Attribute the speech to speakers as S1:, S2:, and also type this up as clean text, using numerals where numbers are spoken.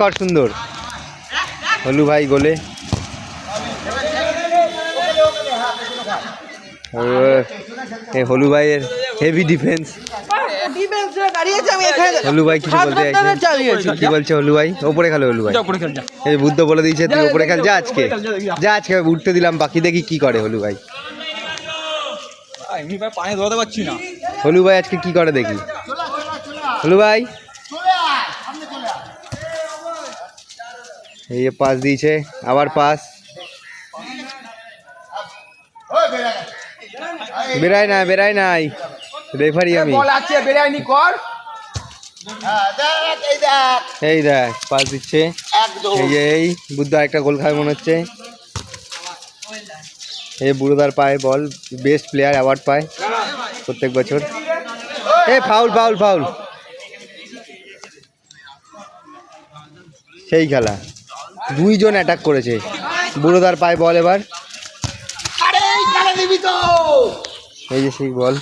S1: কর সুন্দর হলু ভাই গোলে। হলু ভাইয়ের হেভি ডিফেন্স। হলু ভাই কিছু বলতে চাইছে, কি বলছে হলু ভাই? ওপরে খেলো হলু ভাই, এই বুদ্ধ বলে দিয়েছে তুই ওপরে খেল, যা আজকে যা, আজকে উঠতে দিলাম, বাকি দেখি কি করে হলু ভাই।
S2: পানি ধরাতে পারছি না।
S1: হলু ভাই আজকে কি করে দেখি। হলু ভাই এই যে পাস দিয়েছে, আবার পাস, বেরায় না বেরায় নাই, রেফারি আমি। এই দেখ পাস দিচ্ছে, এই যে এই বুদ্ধ একটা গোল খাবে মনে হচ্ছে। এই বুড়োদার পায় বল, বেস্ট প্লেয়ার অ্যাওয়ার্ড পায় প্রত্যেক বছর। এই ফাউল ফাউল ফাউল, সেই খেলা দুইজন অ্যাটাক করেছে। বুড়োদার পায় বল এবার, এই যে সেই বল।